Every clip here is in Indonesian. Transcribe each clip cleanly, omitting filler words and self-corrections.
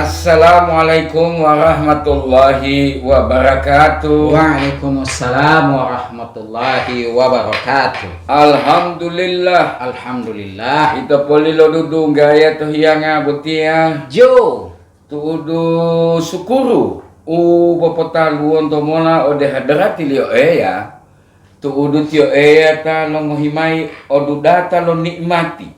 Assalamualaikum warahmatullahi wabarakatuh. Waalaikumsalam warahmatullahi wabarakatuh. Alhamdulillah. Alhamdulillah. Ito polilo dudu gaya tu hianga butia. Jo. Tudu sukuru. Bapotalu untuk mona ode hadrati lio ya. Tudu tio ta lo ngohimai odu data lo nikmati.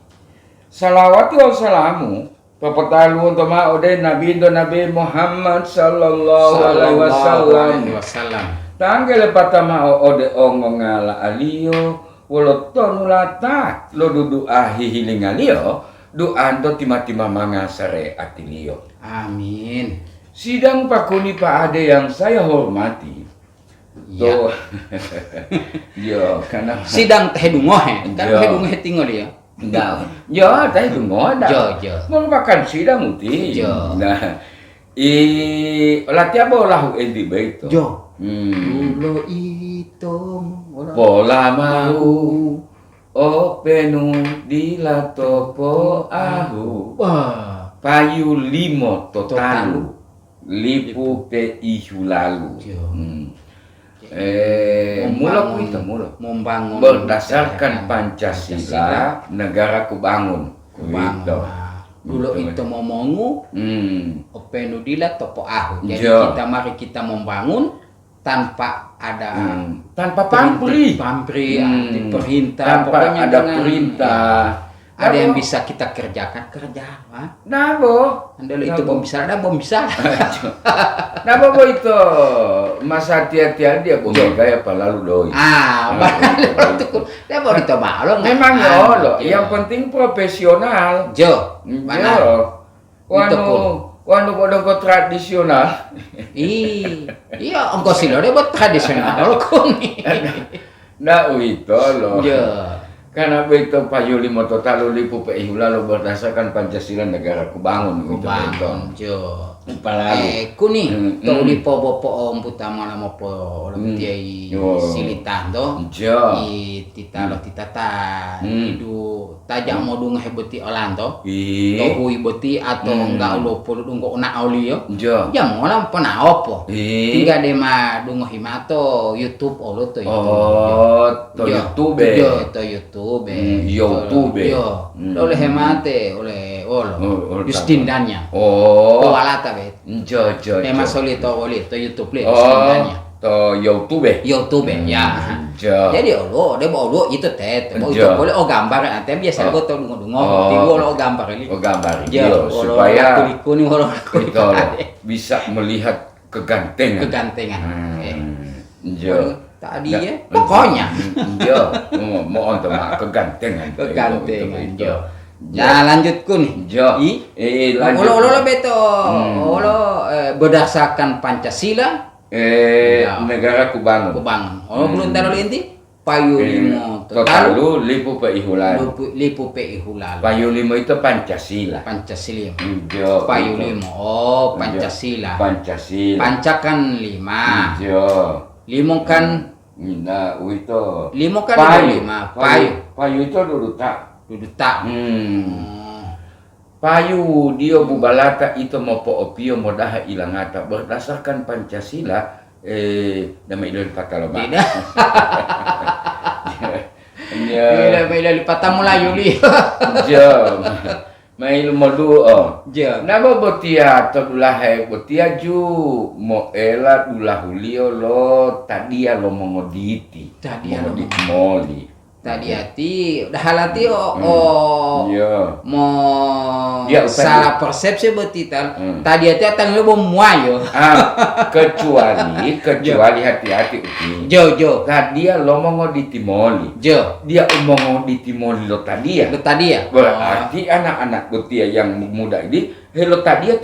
Salawati wa salamu. Papatalu untuk ode Nabi Muhammad sallallahu alaihi wasallam. Tanggal patama ode ongongala alio woloton lata lo dudu ahi hiling alio doanto timati manga sare atilio. Amin. Sidang pakuni Pak Ade yang saya hormati. Ya. Yo, karena sidang teh dungohe. Kan teh dungohe tinggal ya. Enggak. Ya, tadi itu ngoda. Jo. Merupakan sidang muti. Jo. Nah, latihan bola di beito. Jo. Lo itu Bola mau openu dilatopo ahu. Wah. Payu limo totalu. Lipu pe ihu lalu. Jo. Mula membangun berdasarkan Pancasila negara kubangun. Dulu itu momongu openu dila topo ahu. Jadi kita membangun tanpa ada tanpa pamrih perintah, tanpa ada perintah. Ada yang bisa kita kerjakan. Nah, Bo. Andalo itu bom bisa. Nah, Bo itu masa hati-hatian dia bom gaya lalu doi. Dia baru itu malu. Memang lo, yang penting profesional. Mana? Wanu bodong tradisional. Iya, engkau sih lo dia buat tradisional lo kuni. Nah, itu lo. Karena begitu payu limo total lipu PIU lalu berdasarkan Pancasila negara kubangun Jo. Palalu. Kuni tau lipo bopo om putama nama po tiai silitan do. Jo. Titalo titata. Idu tajak modung hebeti olanto. Tohu ibeti atau enggak ulo polo dungko una olio. Jo. Jam olam pena opo. Tiga dema dungo himato YouTube olo to YouTube. To YouTube. Oleh hemate oleh Justindannya. Walata bet. Jo. Tema solito YouTube le Justindannya. To YouTube ya. Jadi dia bawa itu teh. Itu boleh gambar nanti biasa gua tau dungo. Tigo gambar ini. Gambar. Supaya kuning bisa melihat kegantengan. Tadi ya, pokoknya. Mau untuk kegantengan. Nah, lanjutku nih. Lanjut. Olo beto. Berdasarkan Pancasila. Negara kubangun. Belum taruh inti. Payu limo totalu lipu PIU lalu. Payu limo itu Pancasila. Payu limo. Pancasila. Pancakan 5. Limo kan. Nah, itu. Limo kan payu itu duduk tak. Payu dia bubalata itu mau opio modaha ilangata berdasarkan Pancasila nama ilal pataloba. Ilal patamulayu li. Mail modu Naba botia to dulahe botia ju mo ela dulahulio lo tadia lo mongoditi. Moli. Tadi hati, dah halati mau salah persepsi betital. Tadi hati atang lo muayo. Kecuali hati-hati uti. Jo. Tadi lo mau di Timoli. Dia mau di Timoli lo tadi ya. Berarti anak-anak betia yang muda ini hello tadi ya.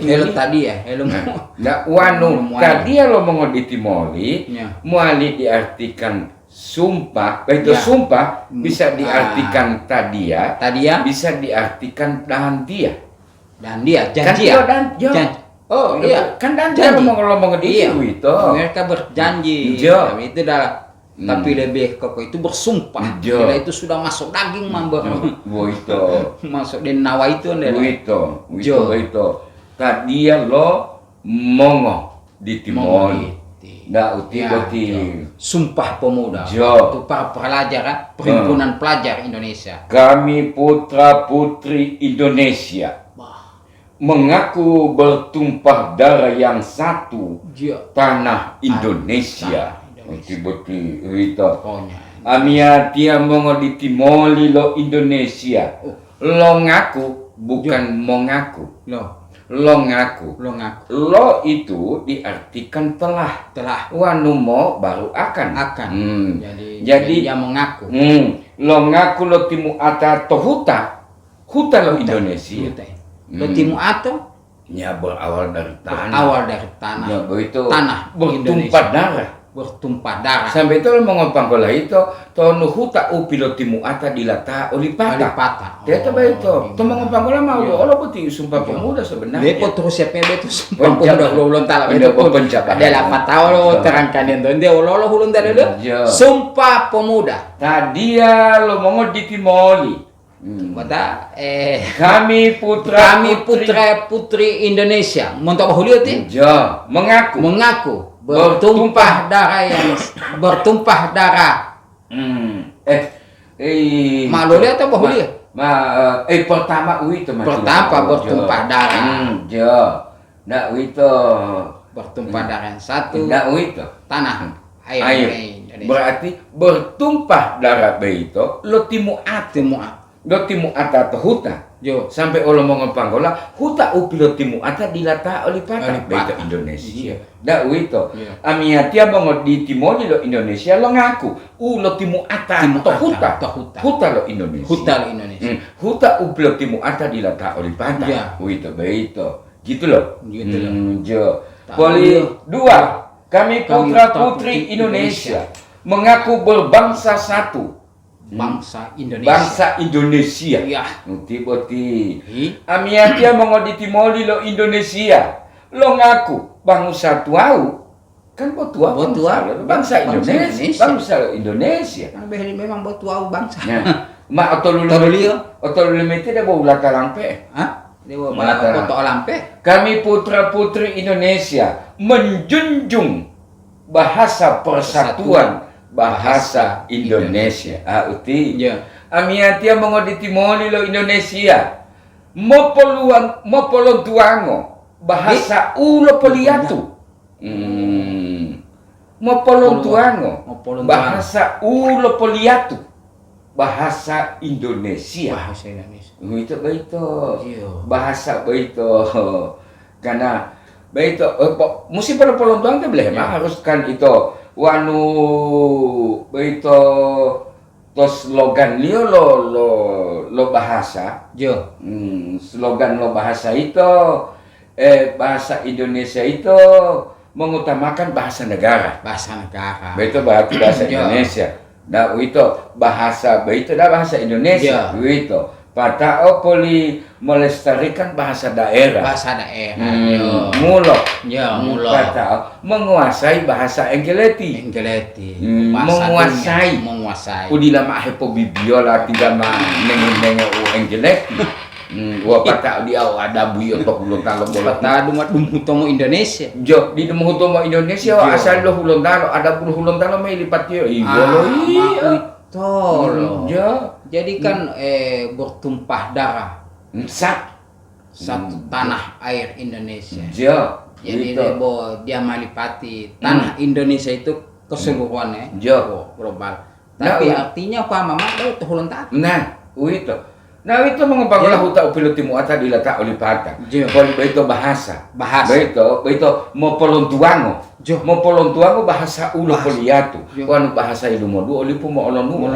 Nah, tadi lo mau di Timoli. Muali diartikan sumpah, sumpah bisa diartikan tadia, bisa diartikan dandia. Janji. Kan dandia ngomong itu. Mereka berjanji. Itu dah. Tapi lebih itu bersumpah. Bila itu sudah masuk daging mamber. Itu. Masuk di nawa itu. Itu. tadia lo mongo di Timoli. Nggak uti boti. Sumpah Pemuda. Jo. Itu para pelajar, perhimpunan pelajar Indonesia. Kami putra putri Indonesia mengaku bertumpah darah yang satu, tanah Indonesia. Uti boti itu. Amia tia mongo di Timoli lo Indonesia. Lo ngaku bukan mau ngaku. Lo ngaku. Lo itu diartikan telah. Wanu mo baru akan. Jadi dia mengaku. Lo ngaku lo timu ata to huta. Huta lo Indonesia. Lo timu ato? Ya berawal dari tanah. Ya begitu. Tanah bertumpah darah. Sampai itu lo mengopang kola itu to nu huta upi lo timu ata dilata olipata. Dia tuh begitu. To mengopang kola mau lo beti Sumpah Pemuda sebenarnya. Depo terus siapa betul Sumpah Pemuda ulun tala betul pun. Ada 8 tahun lo terangkan itu. Dia lo ulun tala dulu. Sumpah Pemuda. Tadi ya lo mau di Timoli. Kami putra putri Indonesia. Montok bahulio ti? Mengaku bertumpah darah. Malole atau bahulio? Pertama itu bertumpah darah. Ndak itu bertumpah darah yang satu. Ndak itu tanah air. Indonesia. Berarti bertumpah darah beito lo timu ata to huta. Sampai Allah mau ngepanggola huta upi lo timu ata dilata oleh pata beito Indonesia. Ndak itu. Amiatia mau di Timoli lo Indonesia lo ngaku lo timu ata to huta lo Indonesia. Huta upi lo timu ata dilata oleh pata. Beito. Gitu loh. Poli 2. Kami putra putri Indonesia mengaku berbangsa satu. Bangsa Indonesia. Boti. Amiatia mau di Timoli lo Indonesia. Lo ngaku bangsa tuau. Kan bangsa Indonesia. Bangsa lo Indonesia. Memang tuau bangsa. Ma otolulu mete dah bawa lata lampe. Kami putra putri Indonesia menjunjung bahasa persatuan. Bahasa Indonesia. Uti. Amiatia mau di Timoli lo Indonesia. Mopolon tuango. Bahasa ulo poliatu. Mopolon tuango. Bahasa ulo poliatu. Bahasa Indonesia. Itu bahasa beito. Karena beito mesti pada polon tuang boleh harus kan itu wanu beito to slogan liyo lo bahasa. Slogan lo bahasa itu bahasa Indonesia itu mengutamakan bahasa negara. Beito berarti bahasa Indonesia. Nah itu bahasa beito dah bahasa Indonesia. Beito. Patao poli melestarikan bahasa daerah. Mulo. Patao menguasai bahasa Enggeleti. Menguasai. Udila ma hepo bibiola tidak ma nenge Enggeleti. Patao dia ada buyo tok ulun talo bola. Hutomo Indonesia. Di hutomo Indonesia asal lo hulun talo ada puluh hulun talo may lipat yo. Jadi kan bertumpah darah satu tanah air Indonesia. Jadi dia malipati tanah Indonesia itu keseluruhannya global. Tapi artinya apa mama itu hulun tak? Nah itu mengapa huta upilo timu ata dilata oleh pata. Beito bahasa. Beito mau polon tuango bahasa ulo poliatu. Wanu bahasa ilumo du oli pumo olonu.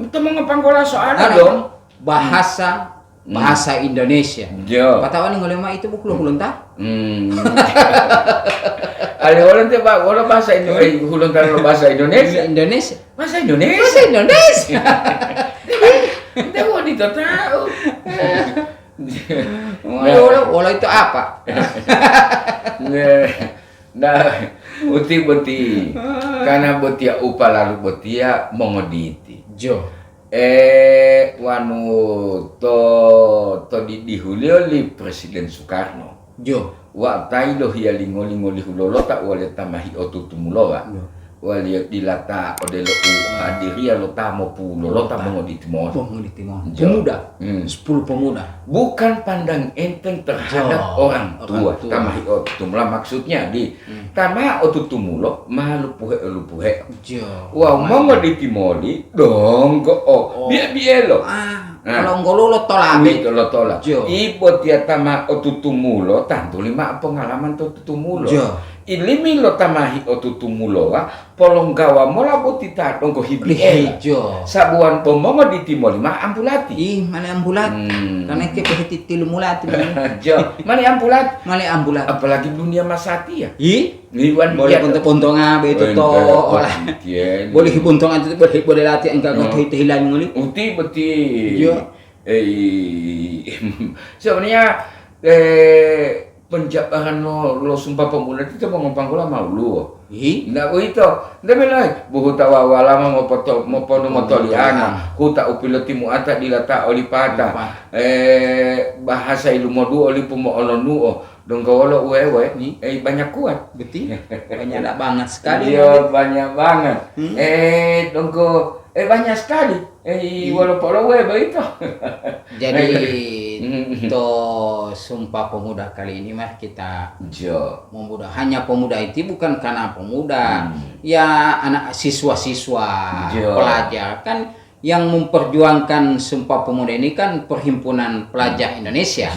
Itu mengapa soal dong bahasa Indonesia. Patawan ngoleh mah itu buku hulun ta? Ale ulun teh bahasa Indonesia, hulun ta bahasa Indonesia. Bahasa Indonesia. Kita mau tahu. Wala itu apa? Nah, uti karena botia upa lalu botia mongoditi. Wanu to di Julio li Presiden Soekarno. Jo. Wa tailo hiya lingo-lingo lihulolo tak wale tamahi otutumulo wa. Wale dilata odelo hadiria lo tamo pulo lo tamo di timor. Di timor. Pemuda. 10 pemuda. Bukan pandang enteng terhadap orang tua. Tamahi otutumulo maksudnya di tama otutumulo malupuhe. Jo. Wa mongo di timoli dong go bielo. Kalau ngolo tolabe. Lo tola. Ibu tia tama otutumulo tantu lima pengalaman otutumulo. Ilimi lo tamahi otutumulo wa polonggawa mola botita dongko hibi sabuan pomongo di timoli ma ambulati mali ambulati karena ke pehiti tilu mulati mali ambulati mali apalagi dunia masati ya Iwan boleh puntung begitu to olah boleh puntung itu boleh latih enggak kau hilang nguli uti beti sebenarnya penjabahan lo sumpah pemuda itu mau ngompang gula mau lu. Ndak itu. Ndak belai. Buhu tawa walama mau pono motoliana. Ku tak upiloti muata dilata olipata. Bahasa ilmu du oli pumo olonu. Dong kawalo uewe banyak kuat. Betul. Banyak banget sekali. Iya banyak banget. Dongko banyak sekali. Walaupun begitu. Jadi to sumpah pemuda kali ini mah kita memuda. Hanya pemuda itu bukan karena pemuda. Ya anak siswa-siswa pelajar kan yang memperjuangkan Sumpah Pemuda ini kan Perhimpunan Pelajar Indonesia.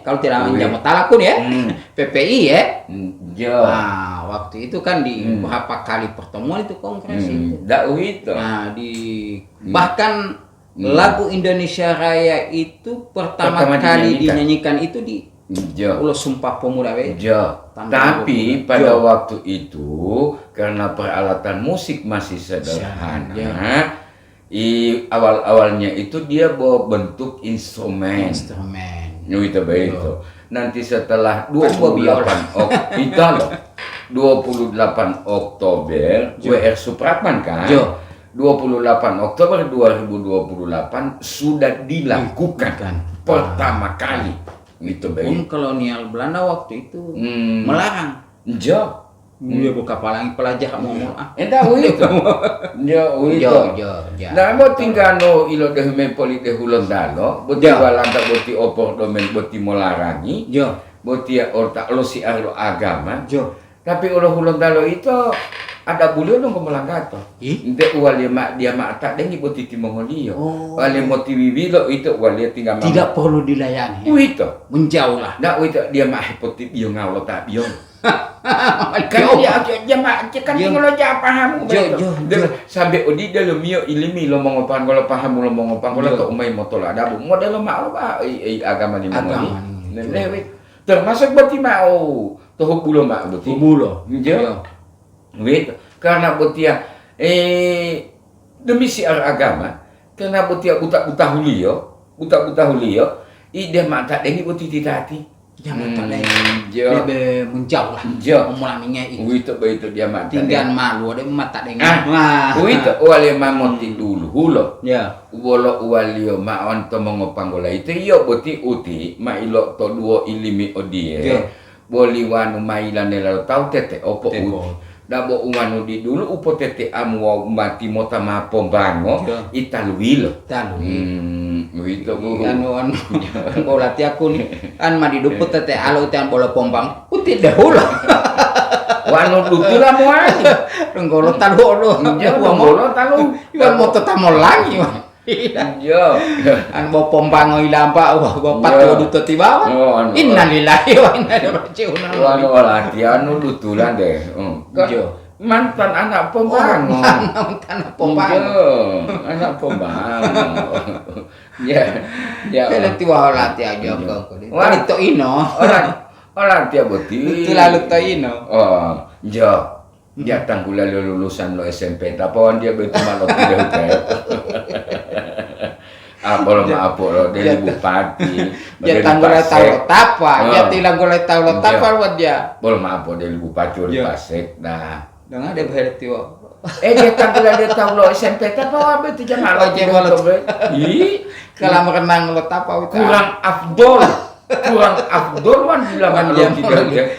Kalau tidak menjamu talakun ya, PPI ya. Nah, waktu itu kan di beberapa kali pertemuan itu kongres itu. Nah, bahkan lagu Indonesia Raya itu pertama kali dinyanyikan itu di Pulau Sumpah Pemuda. Tapi pada waktu itu karena peralatan musik masih sederhana. Awal-awalnya itu dia bawa bentuk instrumen. Itu begitu. Nanti setelah 28 Oktober WR Supratman kan. 28 Oktober 2028 sudah dilakukan pertama kali. Itu begitu. Kolonial Belanda waktu itu melarang. Dia buka palang pelajar ngomong entah itu. Nah, mau tinggal no ilo deh mempoli deh hulon dalo, boti walanda boti opor domen boti molarangi, boti orta lo si arlo agama. Tapi ulo hulon dalo itu ada bulu dong kemelanggato. Inte uali mak dia mak tak dengi boti timongolio. Wali moti bibilo itu wali tinggal. Tidak perlu dilayani. Itu menjauh lah. Nah, itu dia mak poti biong ngalo tak biong. Kan dia mak kan tinggal aja paham sampai odi dalam mio ilimi lo mengopan kalau paham lo mengopan kalau tak umai motor ada model lo mak agama di mana ni termasuk boti mau toh bulo mak boti bulo karena botia demi siar agama karena botia buta hulio ide mak tak dengi boti titati jangan tak dengi lebih menjauh lah mulaminya itu dia mak tinggal malu ada mak tak dengi itu wali mamoti dulu hulo wolo wali mak onto mengopanggola itu yo boti uti mak ilo to duo ilimi odie boli wanu mailan nela tau tete opo dabo umanu di dulu upo tete amu mati mota mapo bango italuilo itu anu bola ti aku nih an madi duput tete alo tian bola pompang uti dahulu wanu dutula mo ani renggolo talu renggolo talu iwan moto tamol lagi an bo pompang ilampa bo pat duto tiba innalillahi wa inna ilaihi raji'un wanu latihan dutulan deh mantan anak pembangun anak pembangun kalau tiwa latihan aja kok wanita ino orang tiap boti itu lalu to ino dia tanggula lulusan lo SMP tapi dia betul malu tidak apa lo dari bupati dia tanggula tahu tapa dia tanggula tahu tapa buat dia boleh apa dari bupati di Pasek nah dengan ada berarti dia tanggula dia tahu lo SMP tapi apa itu jangan lo kalau merenang lo tapa kurang afdol kurang afdol wan bilangan lo tidak ya.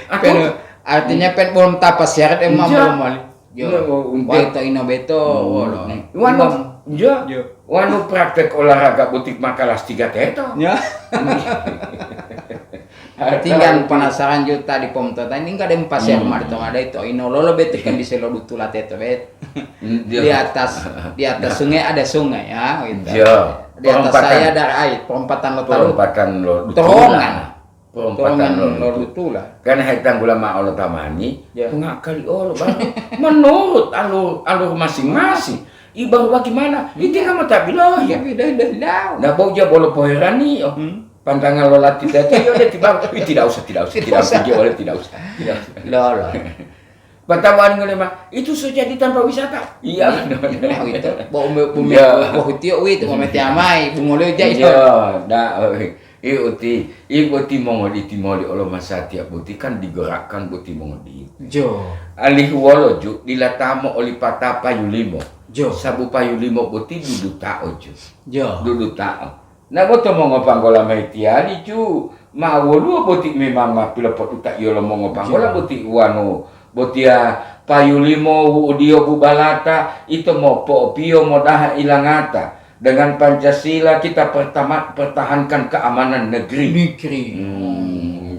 Artinya pen belum tapas syarat emang belum mali. Yo, Untuk waito inobeto, wolo. wanu praktek olahraga butik makalas 3 teto. Ya. Tinggal penasaran juta di pom tota ini enggak ada empas ya kemarin tuh ada itu ino lolo bete kan di selo dutula teto bet. Di atas sungai ada sungai ya gitu. Di atas saya ada air, perempatan lo terowongan. Perempatan lo dutula. Kan haitang gula ma Allah tamani, pengakali Allah bang. Menurut alur masing-masing. Ibarat bagaimana? Itu kamu tak bilang ya. Dah. Nah bau dia bolo poherani yo. Pantangan lo latih tete yo dia tiba. Tidak usah. Tidak usah. Lolo. Patawan ngene mah itu sudah jadi tanpa wisata. Iya. Itu bumi hutio itu mau tiamai bungolo aja itu. Dah. Ibuti mongodi timoli olo masatia buti kan digerakkan buti mongodi. Jo. Alih wolo ju dilatamo oli pata payu limo. Jo. Sabu payu limo buti dudu tao ju. Jo. Dudu tao. Na boto mongopanggola maitiali ju. Ma wolu buti memang mapila potuta yolo mongopanggola buti wano. Botia payu limo udio bubalata itu mo popio modaha ilangata. Dengan Pancasila kita pertahankan keamanan negeri.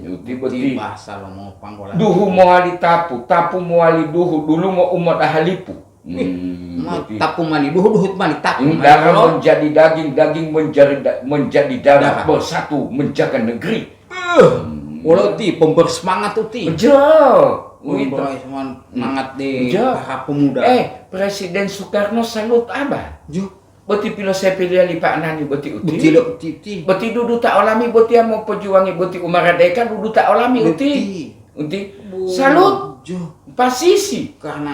Uti bahasa lo mau panggolan. Duhu moali tapu moali duhu dulu mau umat ahalipu. Tapu mali duhu mali tapu. Darah menjadi daging, daging menjadi darah bersatu menjaga negeri. Walau ti pembersemangat uti. Semangat di para pemuda. Presiden Soekarno salut abah. Beti filosofi dia lipat nani beti uti. Beti dudu tak alami beti mau pejuangi beti umaradeka dudu tak alami uti. Salut. Pasisi karena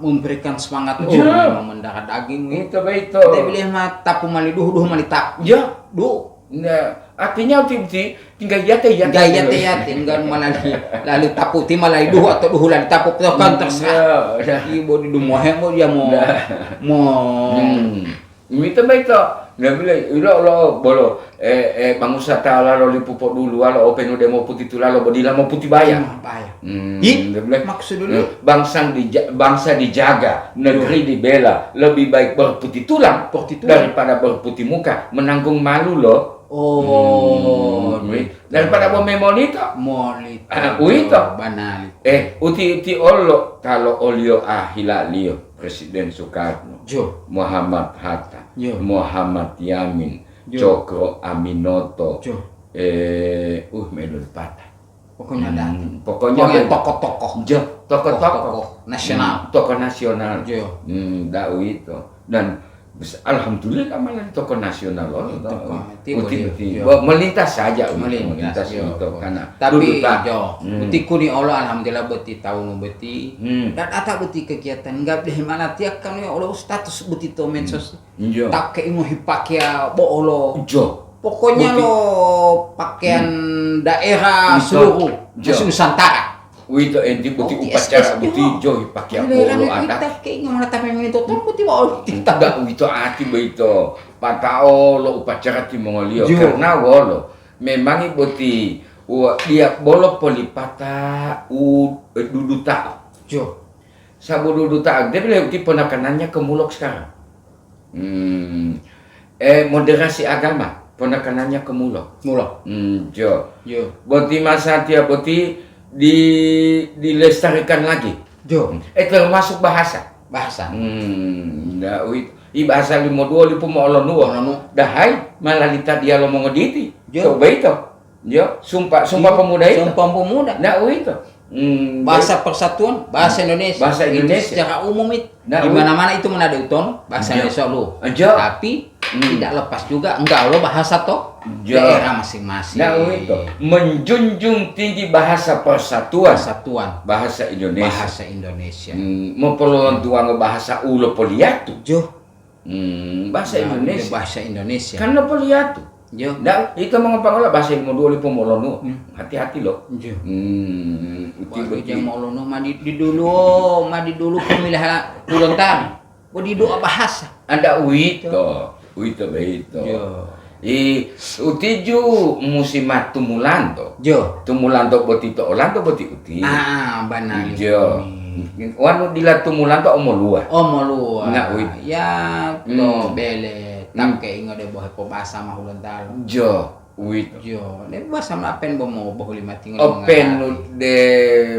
memberikan semangat mendarah daging itu. Dia bilang mah tapu mali duhu mali tap. Nah, artinya uti tinggal yate tinggal malah lalu tapu ti malah duhu atau duhu lalu tapu kan terserah. Ibu di rumah mau dia mau Mita baita, nabila ilo bolo bangsa taala lo lipupok dulu alo open udah mau putih tu lalu bodila mau putih bayang. Maksud dulu bangsa dijaga, negeri dibela, lebih baik berputih tulang daripada berputih muka, menanggung malu lo. Daripada monita. Banal. Uti ollo kalau olio hilalio Presiden Soekarno, Muhammad Hatta, Muhammad Yamin, Cokro Aminoto, melun patah. Pokoknya tokoh nasional. Tokoh nasional. Dau itu dan alhamdulillah malah tokoh nasional loh. Melintas saja melintas itu karena tapi beti kuni Allah alhamdulillah beti tahu beti dan ata beti kegiatan enggak boleh mana tiap kan ya Allah status beti to medsos tak ke mau hipakia bo Allah pokoknya lo pakaian daerah seluruh Nusantara. Wito enti buti upacara buti joy pakai bolo ada. Kita kayak ngomong tapi yang itu tuh buti bolo. Kita enggak wito ati beito. Patao lo upacara ti Mongolio karena wolo memang buti dia bolo polipata dudu tak. Sabu dudu tak dia bilang ti penekanannya ke mulok sekarang. Moderasi agama penekanannya ke mulok. Buti masa dia buti dilestarikan lagi. Termasuk bahasa. Bahasa. Bahasa 52 lipu mo olonuo. Dahai malalita dia lo mongoditi. Coba itu. Sumpah pemuda itu. Sumpah pemuda. Itu. Bahasa persatuan, bahasa Indonesia. Bahasa Indonesia. Itu secara umum itu. Di mana-mana itu ada uton bahasa Indonesia lo. Tapi tidak lepas juga enggak lo bahasa toh daerah masing-masing. Itu menjunjung tinggi bahasa persatuan. Bahasa Indonesia. Memperluan tuang bahasa ulo poliatu. Bahasa Indonesia. Kan lo poliatu. Nah, itu mengapa bahasa ilmu dua lipu molonu. Hati-hati lo. Uti molonu madi dulu pemilihan uluntan. Di doa bahasa. Ada Wito begitu. Uti ju musimat tumulanto. Jo. Tumulanto boti to olanto boti uti. Benar. Jo. Wanu dila tumulanto omolua. Omolua. Nah, Ya to bele tamke ingo de bohe po basa mahulan talo. Jo. Wit. Jo. De basa apen bo mo bohuli mati Open de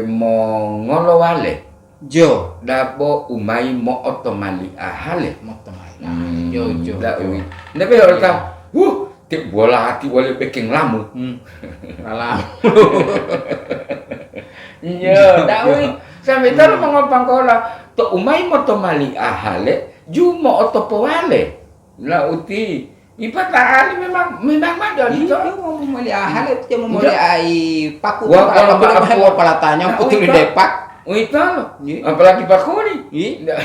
mo ngolo wale. Jo. Dabo umai mo otomali ahale. Motomai. Jo. Da wit. Nabe orta. Tik bola hati wale peking lamu. Alam. Iya, dawi. Sampai tahu mengopang kola. To umay mo to mali ahale, jumo oto powale. La uti. Ipa taali memang madal Itu itu. mau mali ahale itu mau mali ai paku. Wah, kalau apa palatanya putul depak. Itu loh. Iya. Apalagi pakuni. Iya.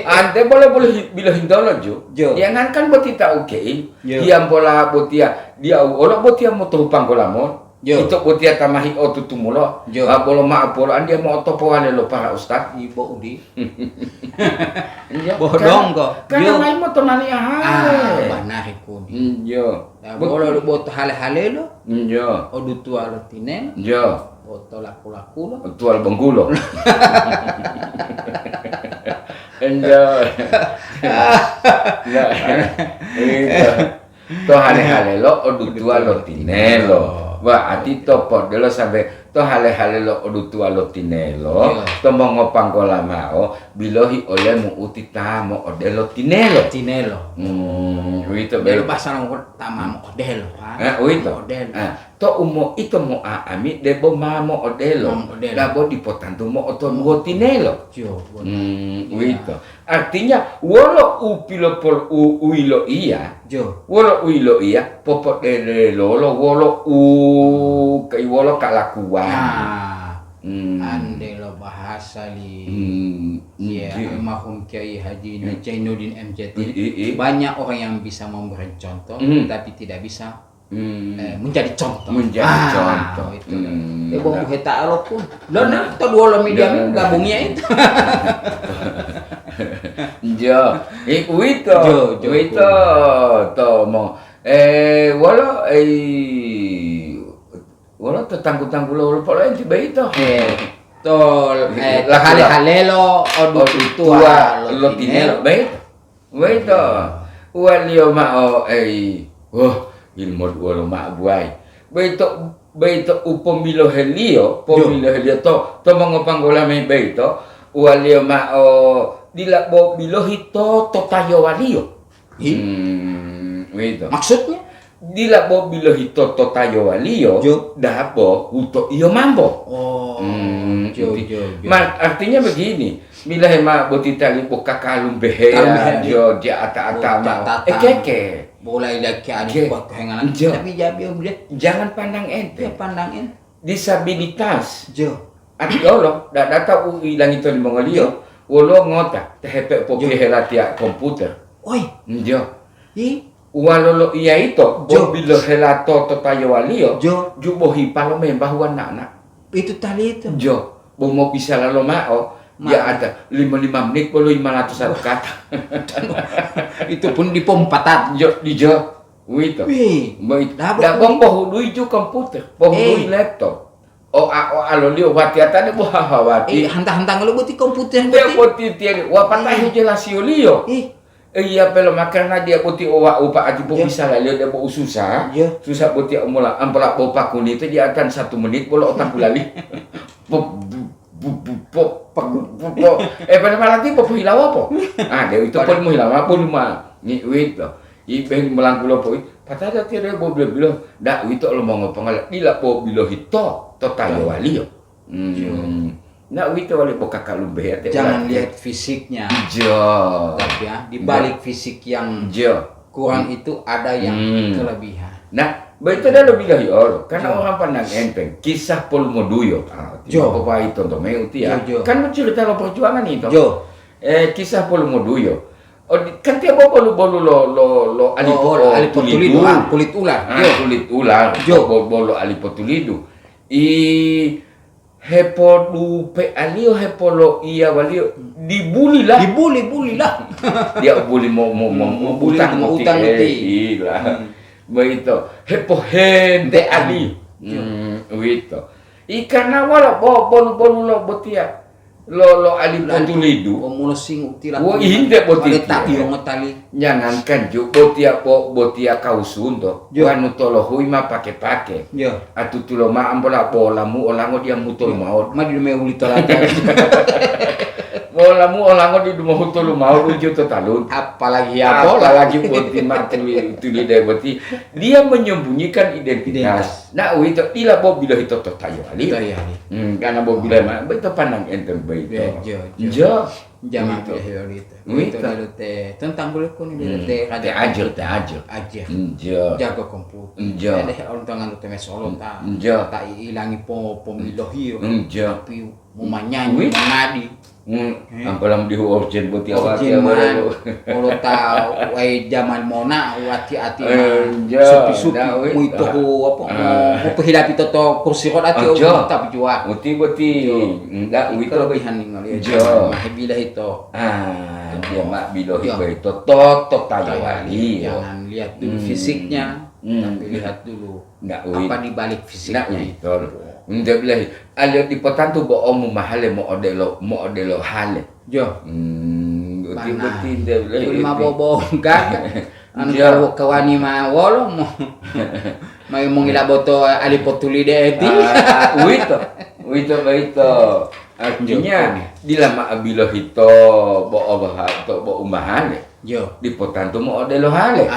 Ante boleh bila hindolo jo. Jangan kan buat kita oke. Dia bola buat dia olah buat dia mau terupang bola mon. Itu buat dia tamahi otutu mulo. Bolo maaf bola dia mau topowale lo para ustad. Ibu udi. Bodong kok. Karena main mau tonali ahale. Benar ikudi. Yo. Bola lo buat hale-hale lo. Yo. Odu tua lo tinen. Yo. Foto laku-laku lo. Tual bengkulo. Enjoy. To hale-hale lo odu tua lo tinelo. Wah, ati to podelo sampai to hale-hale lo odu tua lo tinelo. To mongopang kola mao bilohi oleh mu uti tamo odelo tinelo. Tinelo. Wito belo bahasa nang tama mo odelo. Wito. To umo ito mo aami debo mamo odelo. Dabo dipotanto mo oto mo tinelo. Wito. Artinya wolo upilo por uilo iya. Wolo uilo iya popot delelo wolo kai wolo kalakuan. Ande lo bahasa li ya almarhum Kiai Haji Zainuddin MZ. Banyak orang yang bisa memberi contoh tapi tidak bisa menjadi contoh. Contoh itu. Bong heta alo pun. Dan to dua media gabungnya itu. Jo, wito to mo wala tetanggu-tanggu lo pala enti beito. Hale-hale lo odu tua lo tinelo beito. Beito. Walio mao ilmu walo ma buai. Beito upomilo helio to mangopang gola me beito. Walio mao dilabo bilohi to tayo walio. Beito. Maksudnya dilabo bilohi to tayo walio dabo uto iyo mambo. Artinya begini, bila hema botitali buka kalung beheya jo dia ata-ata mau keke mulai lagi ada buat kehenganan tapi jangan pandang ente disabilitas ati olo data ilang ito ni Mongolio wolo ngota tehepe po helatia komputer jo walolo iya ito bilo helato to tayo walio jubohi palo membah wana itu tali itu mau bisa lalu mau ya ada 55 menit puluh 500 kata itu pun di pompatat di jo itu dah poh dui ju komputer poh dui laptop alo liu watiata de boh hawati hantang lu buti komputer dia buti tiari wapatah jelas lio iya pelo makanya dia buti upa ati po bisa lalu dia bo susah buti mula ampela bopa kuni itu dia akan 1 menit bola otak kulali pada malam ti po hilaw po. Dewi itu pun mo hilaw po luma. Ni wait lo. Ibeng melangkulo po. Patada ti re bo bilo. Da wito lo mo pangal. Dila po bilo hito to tayo walio. Na wito wali po kakalumbe. Jangan lihat fisiknya. Tapi ya di balik fisik yang kurang itu ada yang kelebihan. Nah, begitu dah lebih dari orang, karena orang pandang enteng. Kisah Polmoduyo, apa itu untuk meuti ya. Kan mencerita lo perjuangan itu. Kisah Polmoduyo. Kan tiap bolu lo alipotulidu, kulit ular. Kulit ular. Bolu alipotulidu. hepo dupe alio hepo lo iya walio dibuli lah. Dibuli lah. Dia bully mau bully, mau utang uti. Gila. Begitu. Hepo hente ali. Begitu. Ikan awal bolu lo botia. Lo ali potulidu. Mulo sing utila. Wo inde botia. Tapi yo ngetali. Jangankan ju botia kausun to. Wanu tolo hui ma pake. Yo. Atu tulo ma ambola bolamu olango dia mutol maut. Ma di me uli tolata. Bolamu olango di dumah hutol maut uju to talun. Apalagi boti ma tuli dai boti. Dia menyembunyikan identitas. Nah, itu ila bo bila itu to tayo ali. Karena bo bila ma beto pandang enten beito. Jo. Jangan pilih itu. Itu te tentang boleh kun te aja. Jo. Jago komputer. Jo. Ada orang tangan tu mes olon ta. Jo. Tak ilangi pemilah hiyo. Jo. Tapi mau nyanyi mengadi. Ampalam di urgent buat awak ya kalau tahu zaman mona hati-hati supi-supi mu itu apa mau kehidupan itu kursi roda itu tapi jua buti enggak itu kelebihan ningali jo bila itu dia mak bila itu totok tayo wali jangan lihat dulu fisiknya tapi lihat dulu apa di balik fisiknya itu. Nda bilahi alio di potantu bo omu mahale mo odelo hale. Jo. Beti nda bilahi. Lima bobo gak. Anu kalau kawani ma wolo mo. Mai mongila boto ali potuli de eti. Wito. Artinya dilama abilo hito bo umahale. Jo. Di potantu mo odelo hale.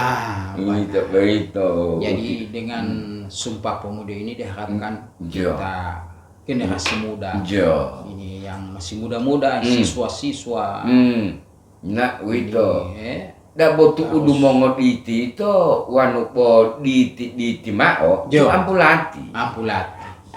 Wito. Jadi dengan Sumpah Pemuda ini diharapkan kita generasi muda ini yang masih muda-muda siswa-siswa nak wito da botu udu mongo diti to wanu po diti mao ampulati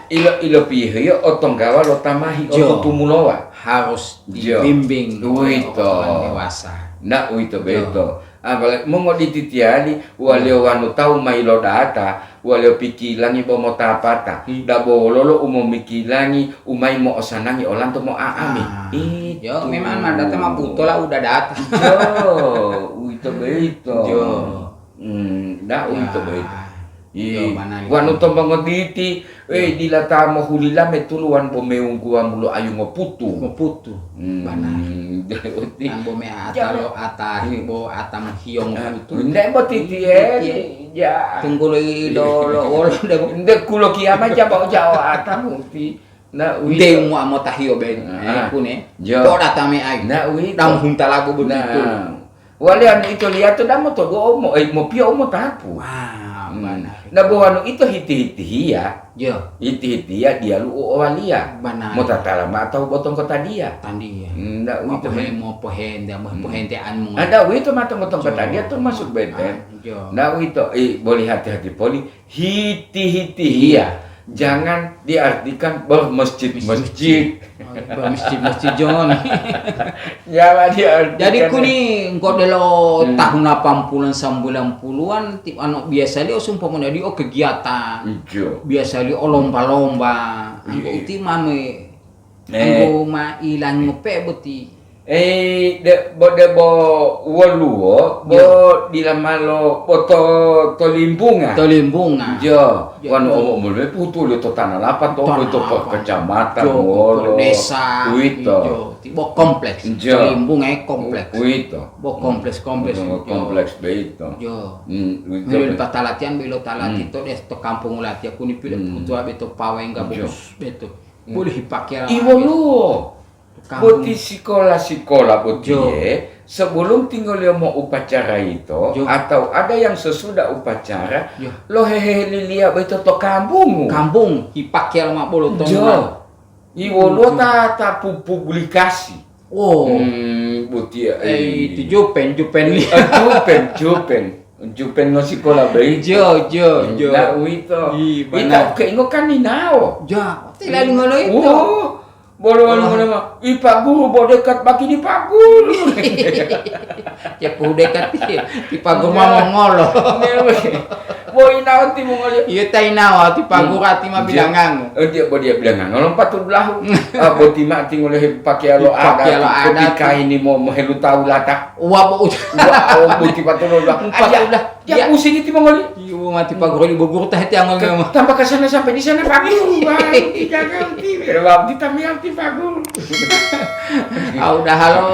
ilo pihe yo otong gawa lo tamahi oto tumulowa harus dibimbing wito dewasa nak wito beto apalagi mongo dititiali walio wanu tau mailo data walio pikilangi bomo tapata da bololo umo mikilangi umai mo osanangi olan to mo aami yo memang data mah puto lah udah data itu beito da itu beito wanu to mongo diti dilata mo hulila metuluan bo meungku amulo ayu ngoputu banar ambo me atalo atahi bo atam hiong itu ndek bo titi ya tunggu lo ndek kulo kiamat jabo jawa atam uti na ude mu amo tahio ben kune to datame ai na wi dam hunta lagu begitu walian itu lihat to damo to go mo pio mo tapu mana na bawano ito hiti-hiti ya hiti-hiti ya dia lu owalia mo tatala matau botong kota dia tandi ya nda itu mo pohende anmu ada itu matang botong kota dia tuh masuk benten na itu boleh hati-hati poli hiti-hiti ya jangan diartikan bermasjid-masjid bermasjid John jangan diartikan jadi kuni engkau delo tahun 80-an 90-an tip anak biasa dia sumpah mana dia kegiatan biasa dia lomba-lomba engkau uti mame engkau ma ilang ngope beti bo woluo bo dilamalo poto tolimbunga jo wanu omo mulai putu lo to tanah lapan to itu kecamatan wolo desa itu bo kompleks tolimbunga kompleks itu bo kompleks beito jo bilo patalatian bilo talati to des to kampung latian kuni pilih putu abeto pawai enggak bagus beto boleh dipakai iwoluo Boti sekolah boti sebelum tinggal dia mau upacara itu atau ada yang sesudah upacara lo hehe lilia beto to kampung dipakai sama bolo to iwo lo ta publikasi boti itu jupen no sekolah bayi jo na uito ita keingo kaninao tidak ngono itu Bolo mah Pak Guru bo dekat bagi di Pak Guru. Ya po dekat di Pak Guru mah ngolo. Boy naon ti mongol. Ieu teh naon ti pagura ti mah bilangang. Dia bilangang lompat tu belahu. Boti mak ting oleh pakai lo ada. Ketika ini mau helu tahu latak. Wah boti patulo lah. Patulah. Dia pusing ti mongol. Ieu mati pagura di Bogor teh ti angol mah. Tambah ke sana sampai di sana pagur. Gagal ti. Di tamiang ti pagur. Udah halo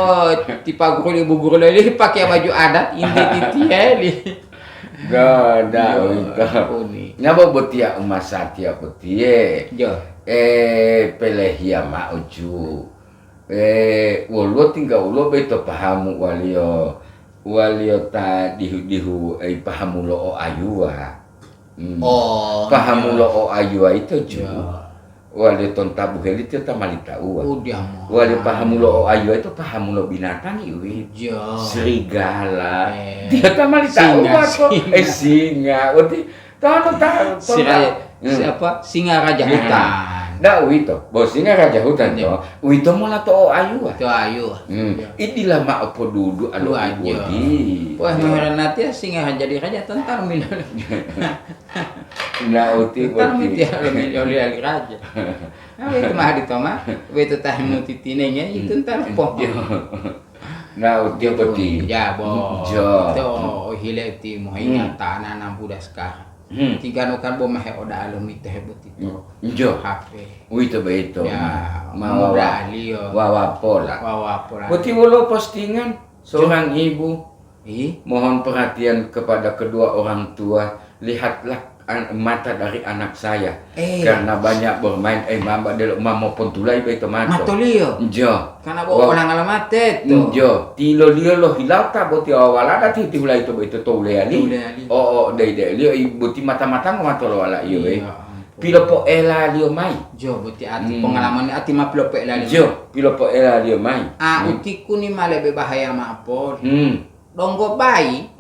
ti pagura di Bogor lagi pakai baju adat ini titi eli. Gada napa botia umas satya botie jo pelehia ma uju ulo tinggal ulo beto pahamu walio ta dihu pahamu lo o ayua pahamu lo o ayua itu ju wali tonta buheli itu tamalita uwa wali pahamulo o ayu itu pahamulo binatang iwi serigala dia tamalita uwa kok singa wati tahu siapa singa raja hutan dah wito bos singa raja hutan to wito mula to o ayu to ayu idilah ma opo dudu alo bodi wah meheran nanti singa jadi raja tentar minal na uti boti oleh raja itu mah di toma itu tah nu titinenya itu entar po na uti boti ya bo to hileti mo ingata anak budak sekarang tiga nukan bo mah oda alum itu hebut itu jo HP itu beito ya mau alio wawapola wawapola boti ulo postingan seorang ibu mohon perhatian kepada kedua orang tua lihatlah mata dari anak saya karena banyak bermain mama pontulai beito mato matolio jo karena bawa orang alamat itu jo tilo lio lo hilauta boti awala ti hulai itu beito tole ali dei lio boti mata-mata ngomato lo wala iyo pilo po ela lio mai jo boti ati pengalaman ati mah pilo po ela lio jo pilo po ela lio mai utiku ni mah lebih bahaya mah apol donggo bayi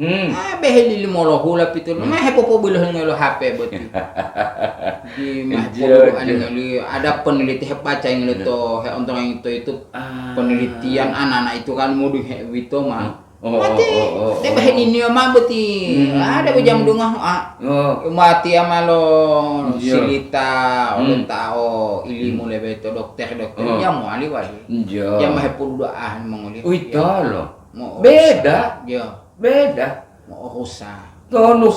beheli limolo hula pitul mah hepopo buluh ngelo HP boti di mah ada peneliti baca yang itu untuk yang itu penelitian anak-anak itu kan mau di wito mah mati dia beheli ni mah boti ada jam dungah mati amalo silita ulun tao ilmu lebe itu dokter ya mau ali wali ya mah hepo doa mongoli uitalo beda mau rusak tono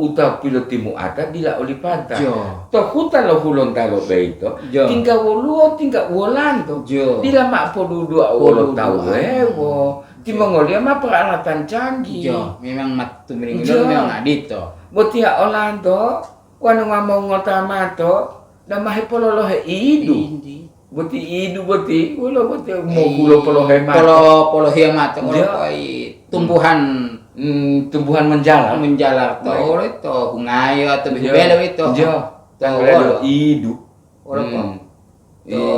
uta pilotimu ada dila olipata to huta lo hulon talo beito tinggal wolan to dila mak podudu awolo tau timongolia mah peralatan canggih memang matu miring memang adito botia olan to wanu ngomong ngotama to damah pololo he idu boti idu boti ulo boti mo kulo polo hemat tumbuhan menjalar to itu hungayo atau belo itu tanggal idu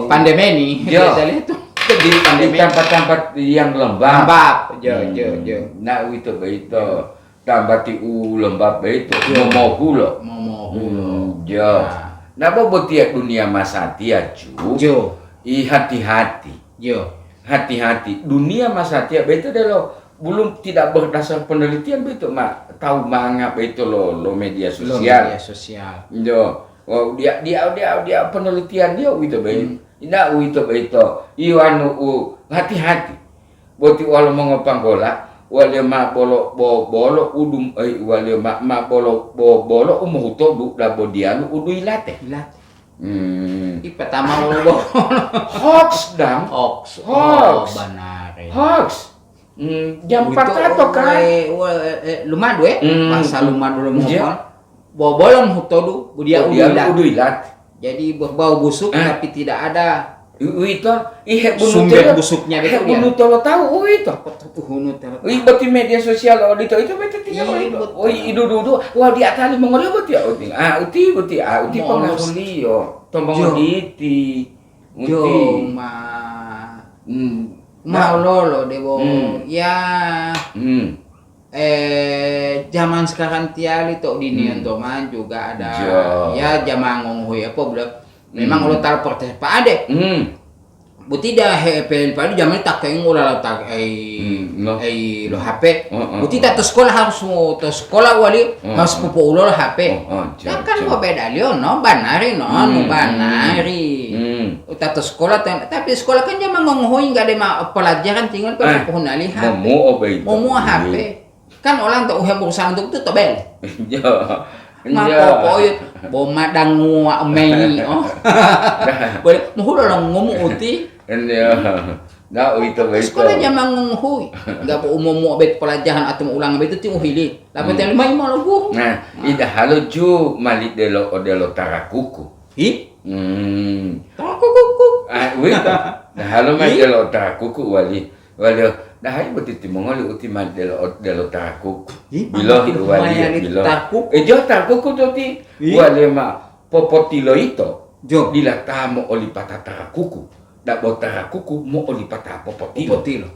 pandemi jadi itu di tempat-tempat yang lembab jo nah itu beito tambah ti lembab beito mau kulo jo napa botiak dunia masatia jo hati-hati hati-hati dunia masatia beto delo belum tidak berdasar penelitian beto mak tahu manga beto lo media sosial jo dia penelitian dia itu beto ina itu beto iwanu hati-hati boti walau mengopang bola wali ma bolo udum wali ma bolo umuto du labodianu udu ilate pertama lo hoax jam 4 atau kan lumadu masa lumadu bolong hutodu budia udu ilat jadi berbau busuk tapi tidak ada itu sumber busuknya itu bunuh tolo tahu itu boti media sosial itu betul tidak idu wah di atali mengoleh boti uti pengaruh liyo tombong diti mau lolo debo ya zaman sekarang tiali tok dinian toman juga ada ya zaman ngonghoy apa belum memang lo tar protes Pak Ade Buti dah pel pada zaman tak kayak ngula tak no. lo HP. Buti tak to sekolah harus to sekolah wali harus pupu ulo HP. Kan mo beda lio no banari no banari. Tak to sekolah tapi sekolah kan zaman ngongoy enggak ada pelajaran tinggal pada pohon lihat. Momo HP. Kan orang tak uhem berusaha untuk itu tobel. Ya. Ngapopoy bomadang ngua mei boleh muhul orang ngomong uti nah itu sekolah zaman ngomong enggak umum bet pelajaran atau ulang bet itu uhili tapi tadi mai malu nah ida halo ju malik delo tarakuku tarakuku wita dah halo mai delo tarakuku wali dah hai betul mongoli uti malik delo tarakuku bilo wali bilo jo tarakuku toti wali ma popotilo ito jo dilatamo oli patata kuku dak botara kuku mo oli patata popotilo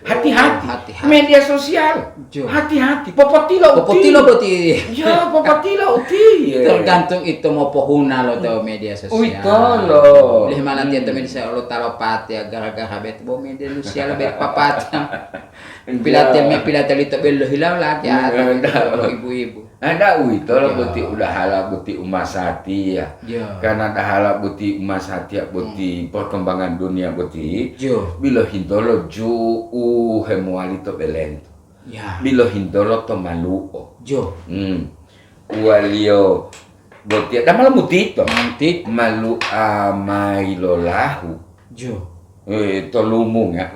hati-hati media sosial hati-hati popotilo uti ya popotilo uti tergantung itu mau pohuna lo tau media sosial itu lo boleh mana dia temen saya lo taruh pati gara-gara bet bo media sosial bet papat pilatel itu bello hilang lagi ibu-ibu ada itu lo buti udah halal buti umasati ya karena ada halal buti umasati ya buti perkembangan dunia buti bilo hindolo ju hemuali to belento bilo hindolo to maluo walio buti ada malu buti to malu amailo lahu tolumung ya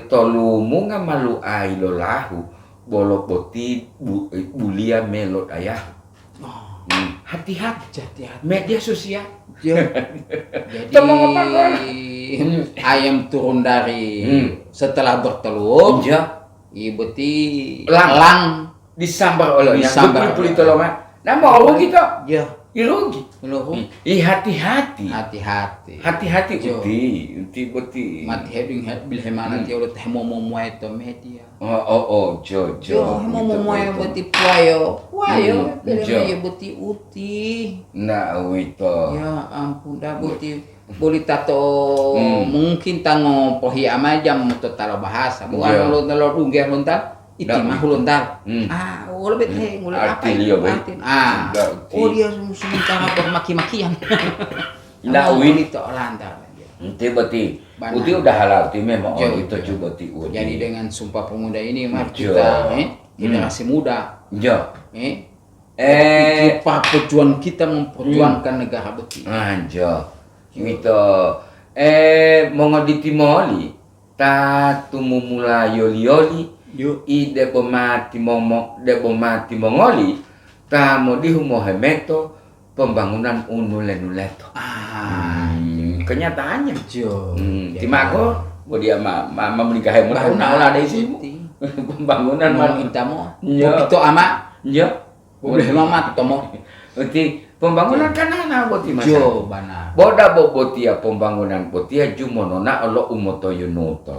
tolumung malu ailo lahu bolok boti bulia melot ayah. Hati-hati media sosial. Jadi ayam turun dari setelah bertelur. Ibeti lang disambar oleh yang kulit telur mah. Nama orang kita. Irugi. Hati-hati uti mati heding bil hemana ti ulut hemo itu media jo hemo beti puayo beli beti uti nah wito ya ampun dah beti boleh tato mungkin tango pohi amajam untuk talo bahasa bukan lo dunggah lontar iti mah lontar ulo bet ngul apa dia sementara bermaki-makian nah itu lantar Nanti berarti uti udah halal ti memang itu coba ti uti. Jadi dengan Sumpah Pemuda ini mah kita generasi muda. Perjuangan kita memperjuangkan negara beti. Gitu. Mongo di Timoli ta tumumula yoli ide bomati mongoli ta modi humohemeto pembangunan unulenuleto. Kenyataannya Timako dia menikahi ulah dari sini pembangunan intamo itu ama boleh mamat tomo pembangunan kanana boti masa boda botia pembangunan botia jumonona olo umoto yunuto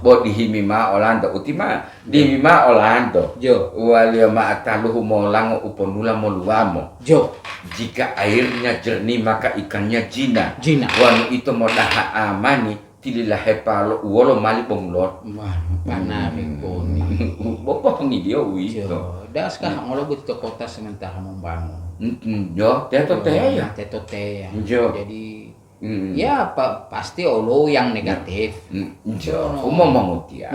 bodi himima olando utima dimima olando wali ma ataluhu molang uponula moluamo jika airnya jernih maka ikannya jina wanu itu modaha amani tililah hepalo wolo mali pemulot mana bingkoni bopo pengidio wi dah sekarang ngolo butuh kota sementara membangun teto teh jadi ya pasti lo yang negatif ngomong dia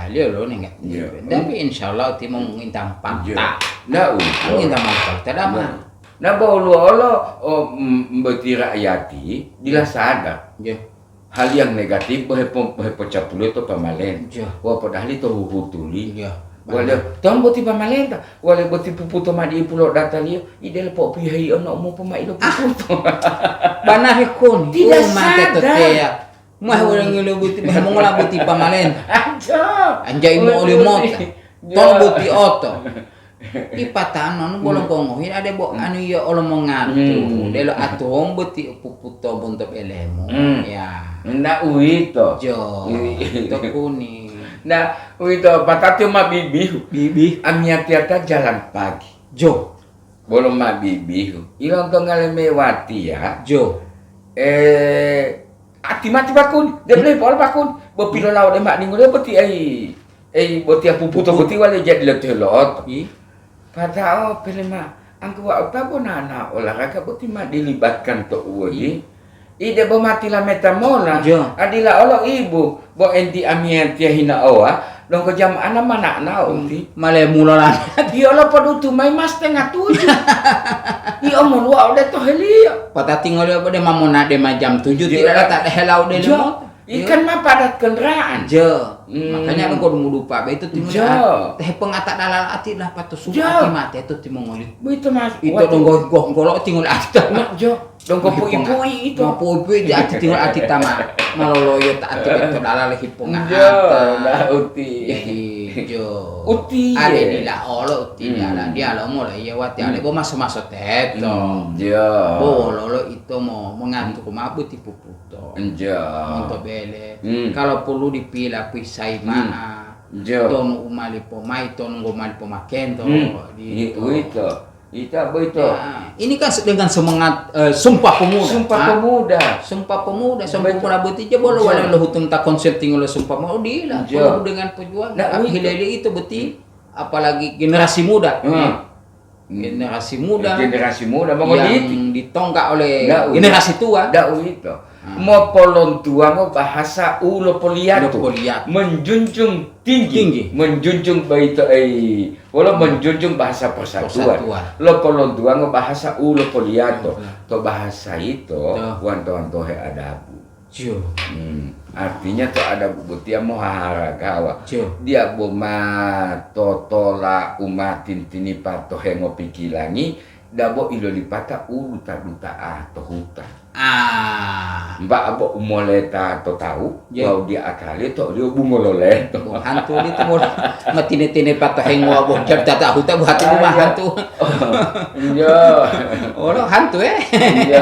lo negatif tapi insyaallah ti mengintang fakta ngintang fakta tidak nah bolo beti rakyati dila sadar hal yang negatif boleh pecah puluh itu pamalen wah padahal itu hutuli wala tong boti pamalenta wala boti puputo madi pulo data liyo idel po pihai ono mo pamailo puputo banah kon tidak sadar mah wala ngelo boti mo ngola boti pamalenta anjay mo ulimot tong boti oto ipatano bolong kongo ada bo anu ya olo mongatu delo atom boti puputo bonto elemo ya nda uito to kuni nah, itu patatio ma bibi amiatiata jalan pagi belum ma bibi ilang to ngaleme wati ya ati mati bakun, dia boleh pola bakun, bepilo lawa de mak ningu dia beti beti apu puto beti wale jadi lot. Padahal pele mak angku wa utabo nana olahraga beti mak dilibatkan to uwi. Ide bo mati la metamola. Adila olo ibu bo enti amian tia hina oa. Dong ko jam ana mana na uti. Male mula lan. Dia lo padutu mai mas 6:30. Dia omon wa udah to helia. Pata tinggal dia pada mamona de jam 7 tidak tak ada helau de lemot. Ikan mah padat kendaraan. Makanya kan kau lupa itu timur. Teh pengatak dalal ati lah patu suka ati mati itu timur ngolit. Itu mas. Itu dong golok tinggal ati mak jo. Dong ko pui-pui itu. Pui-pui di ati tinggal ati tama. Maloloyo tak ati itu dalal hipong Jo, nah uti. Jo. Uti. Ada di la olo uti dia lo mau lah iya wati ale bo masuk teto. Jo. Bo lolo itu mau mengantuk mabu tipu puto. Jo. Untuk bele. Kalau perlu dipila pisai maa. Ton umali pomai ton umali pomakento. Itu apa itu? Ini kan dengan semangat Sumpah Pemuda. Sumpah Pemuda beti je boleh wala lo hutung tak consulting oleh Sumpah Pemuda dila. Kalau dengan pejuang. Hilali itu beti apalagi generasi muda. Generasi muda yang ditonggak oleh generasi tua. Itu. Mau polon tua mau bahasa ulo poliato menjunjung tinggi menjunjung baito walau menjunjung bahasa persatuan lo polon tua mau bahasa ulo poliato to bahasa itu wanto he adabu artinya to ada butia mau haragawa dia boma totola umatin tinipato he ngopi kilangi dabo ilo lipata uluta duta atau huta mbak abo umoleta atau tahu mau dia akali to dia bungolole to hantu itu mau matine-tine patah hengo abo jam tata huta bu hati rumah hantu iya hantu iya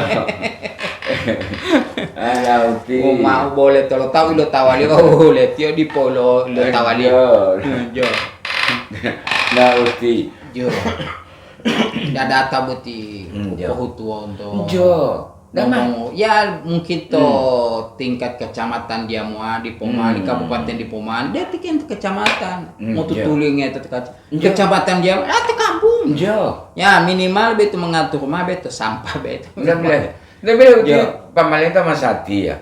ala uti mau boleh tolo tahu lo tawali boleh tio di polo lo tawali yo na uti yo data buti kehutuan to ya mungkin to tingkat kecamatan dia mau di Pomal di kabupaten di Pomal dia tikin kecamatan mau tutulingnya itu kecamatan dia atau kampung ya minimal betu mengatur rumah betu sampah betu pemerintah Masati ya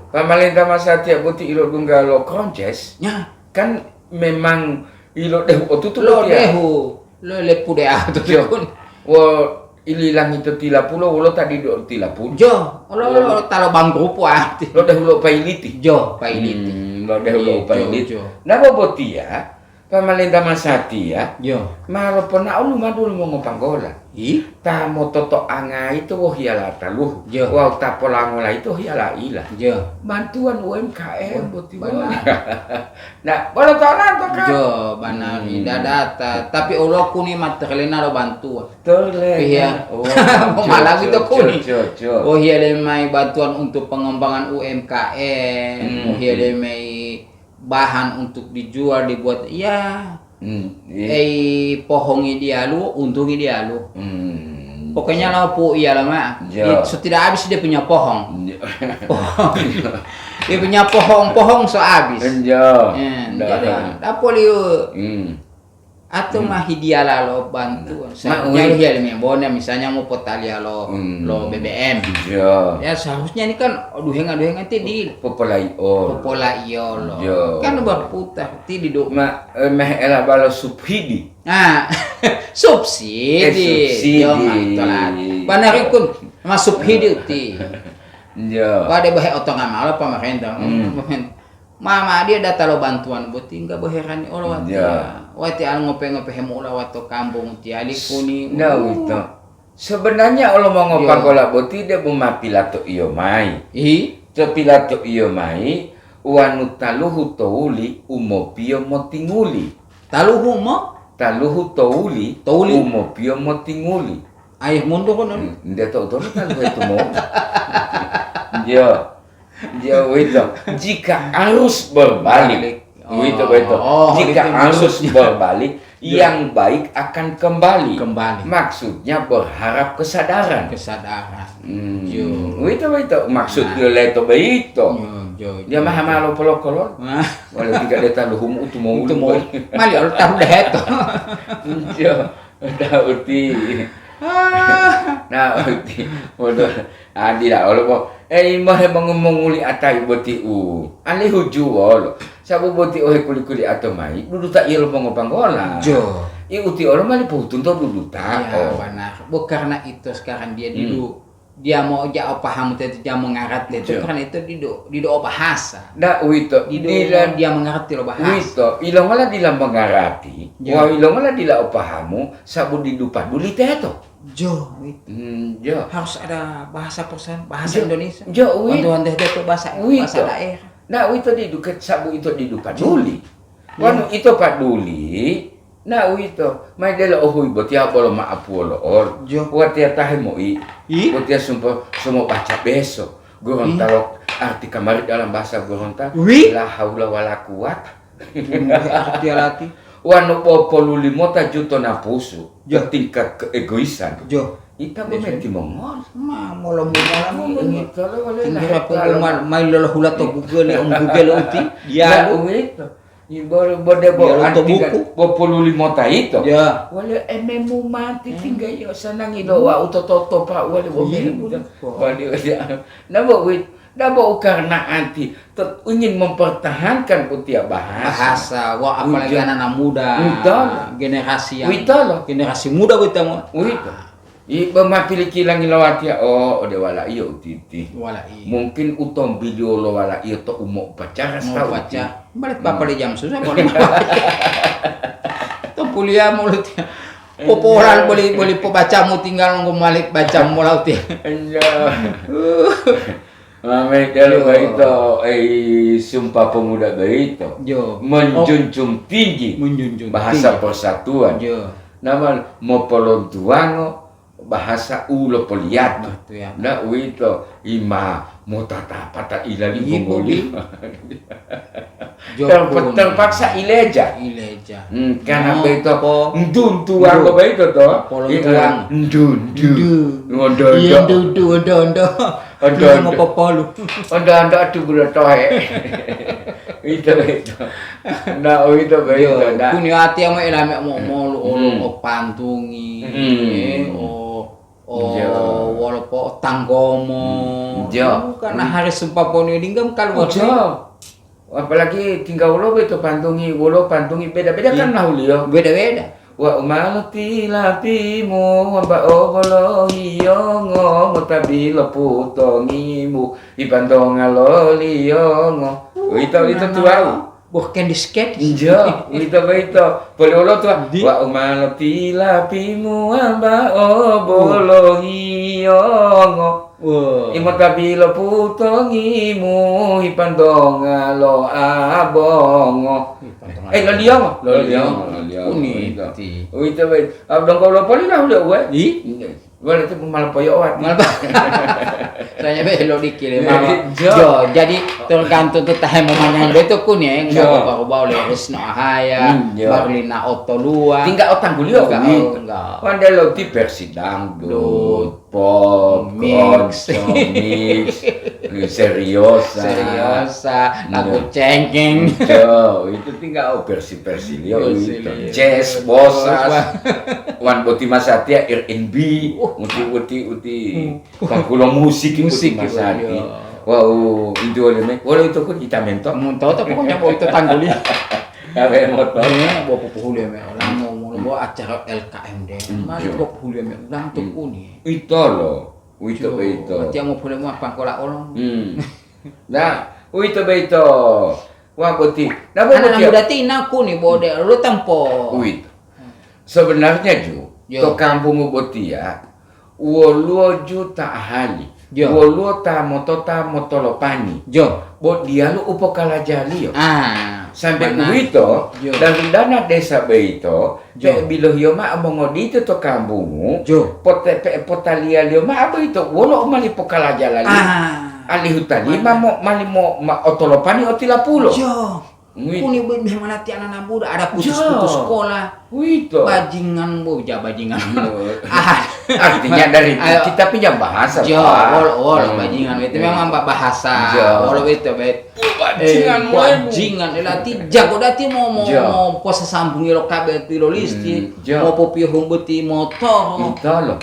pemerintah Masati ya buti ilo dunggalo konces kan memang ilo dehu tutup lo dehu lo lepu deh atau ililang itu 30 ulo tadi 30 lo talo bangkrupo ati lo dah ulo pailiti pailiti lo dah ulo pailiti napa boti ya pemerintah Masati ya malo pona ulu madul mo ngopanggola tamo toto anga itu hiala taluh wa tapolangola itu hiala ila bantuan UMKM boti nah boleh tahu to kan benar tidak data tapi ulo kuni materialna lo bantuan ya malah gitu kuni hiala mai bantuan untuk pengembangan UMKM hiala mai bahan untuk dijual dibuat pohongi dia lu untungi dia lu pokoknya lo pu iya lama tidak habis dia punya pohon dia punya pohon so habis jadi apa liu atau mah dia lo bantu nyari dia yang bonnya misalnya mau potalia lo BBM ya seharusnya ini kan duhengan nanti di popolaio lo kan berputar ti di do meh ela balo subsidi subsidi benar ikut mas subsidi ti pada bahaya otong amal pemerintah mama dia data lo bantuan buti enggak boheran orang wati al ngope-ngope hemula wato kampung ti ali kuni itu sebenarnya Allah mau ngopagola buti dia bumapilato iyo mai pilato iyo mai wanu taluhu touli umopio motinguli taluhu touli umopio motinguli ayah mundur kan dia tahu kan itu mau itu jika arus berbalik jika arus berbalik Yang baik akan kembali. Kembali. Maksudnya berharap kesadaran. Jo. Itu maksudnya leto beito. Jo. Dia maha-malo polo-kolon. Walau tidak dia tahu humu itu mau. Mali orang tahu dah itu. Jo. Dah uti. Nah uti. Waduh. Adi lah kalau mah menguli atai boti ali hujuol. Sabu boti kuli atau mai. Duduk tak iya lo panggola. Jo. Uti orang mali putun tuh duduk tak. Ya benar. Bukan karena itu sekarang dia duduk. Dia mau jauh paham itu dia mengarat itu karena itu di bahasa. Dah itu. Dia mengerti lo bahasa. Itu. Ilong malah dila mengarati. Wah ilong malah dila pahamu. Sabu didupa duli teto. Jo, jo. Harus ada bahasa bahasa Indonesia. Jo, untuk itu bahasa daerah. Nah, itu diduket sabu itu didupa duli. Wanu itu paduli. Nah, itu mai dela ohui botia bolo maaf bolo or. Jo, botia tahe moi. Botia semua baca besok. Gorontalo arti kamari dalam bahasa Gorontalo. La haula wala quwata. Arti alati. Wanu popo luli mota juto na pusu. Tingkat keegoisan. Jo. Ita bometi mongol. Mula ini. Tinggal pengumuman mai lola hula to Google uti. Dia itu. Bode popo luli mota itu. Ya. Wala ememu mati tinggal yo sanang idowa utototo pak wala bomemu. Nabo wit. Nabo karena anti ingin mempertahankan putiak bahasa. Wah apalagi anak muda. Generasi yang. Generasi muda kita mau. Iba mapili kilang ilawati ode wala iyo titi. Mungkin utom video lo wala iyo to umo pacara mau baca. Balik bapak di jam susah boleh. To kuliah mulut. Poporan boleh baca mu tinggal ngomalik baca mu laut ya. Mame kalau itu sumpah pemuda itu menjunjung tinggi bahasa persatuan. Nama mopolontuano bahasa ulo poliat. Nah itu ima motata pata ilali bongoli. Terpaksa ileja. Karena itu ndun tuang lo itu toh. Ondo popolu. Ondo atu bulotohe. Itu. Nah, itu begitu. Kuni ati ama ilame mau pantungi. Walaupun tanggomo. Karena hari sumpah poni linggam kalau apalagi tinggal ulo itu pantungi beda-beda kan lahulio. Beda-beda. Wa umalti lapimu ba obolo hiyongo mutabilo putongimu ibandonga loliongo. Itu tuau. Bukan disket. Iya, itu. Boleh tuh. Wa umalti lapimu ba obolo hiyongo. Imutabilo putongimu ibandonga lo abongo. Loliongo. Itu baik. Abang kau lupa ni dah udah. Boleh tu malah poyok. Soalnya belok dikit jadi tergantung tu tahan memandang itu kuning. Enggak boleh resno haya. Barlina otolua. Tinggal otang gulio enggak. Pandai ti versi dangdut, pop, mix, seriosa, lagu cengkeng. Itu tinggal versi Leo itu. Jazz, bossa, wan boti masatia R&B, uti pangkulo musik masati. Wow, itu oleh itu kok kita mentok. Mentok pokoknya itu tangguli. Kabe motor. Bawa puhuli me orang mau acara LKMD. Mari bawa puhuli me orang tu kuni. Itu loh. Itu. Dia mau pulang mau pangkola orang. Nah, itu. Wah boti. Nah boti. Anak muda tina kuni bode lu tempo. Sebenarnya to kampung boti ya. 2 juta ahali. 2 ta motolopani. Bo dia lu upo kalajali yo. Sampai itu dari dana desa beito bilo hioma abongo dito to kambungu potalia lioma abo itu wolo mali pokala jalali ali hutani mali mo otolopani otila pulo Kuni melati anak muda ada putus-putus sekolah. Wito. Bajingan bajingan. Artinya dari kita pinjam bahasa. Bajingan itu memang bahasa. Itu bajingan elati jago dati mau posa sambung lo kabeh ti lo listi. Mau popi humbuti motor. Itu loh.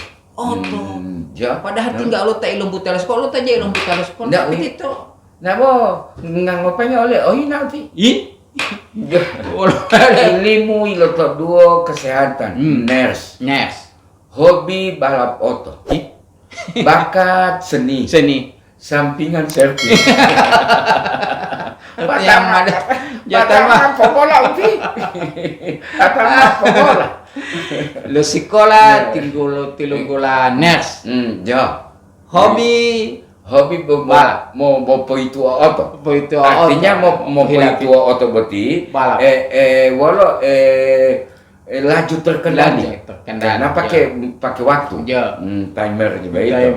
Padahal tinggal lo tak ilmu teleskop lo tak ilmu teleskop. Itu. Nah, ngangopanya oleh nanti. Ilmu iloto duo kesehatan, nurse, hobi balap oto, bakat seni, sampingan servis. Yang jatah mah popola uti. Jatah mah popola. Lo sekolah tilunggulan nurse. Hobi mau itu auto. Artinya mau itu auto berarti walau laju terkendali. Karena pakai waktu. Timer juga itu.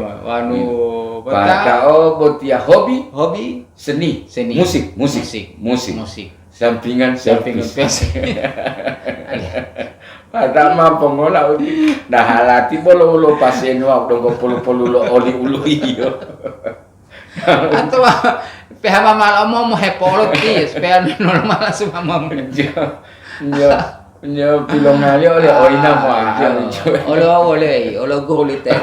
Pada berarti ya hobi seni. Musik. Sampingan servis. Pada mah pengolah dah halati bolo pasien wa dong polo lo oli ulu iyo. Atau pihak malam mau hepolot ti, supaya normal semua mau. Nyo pilong ngali oleh oina mo oleh golite.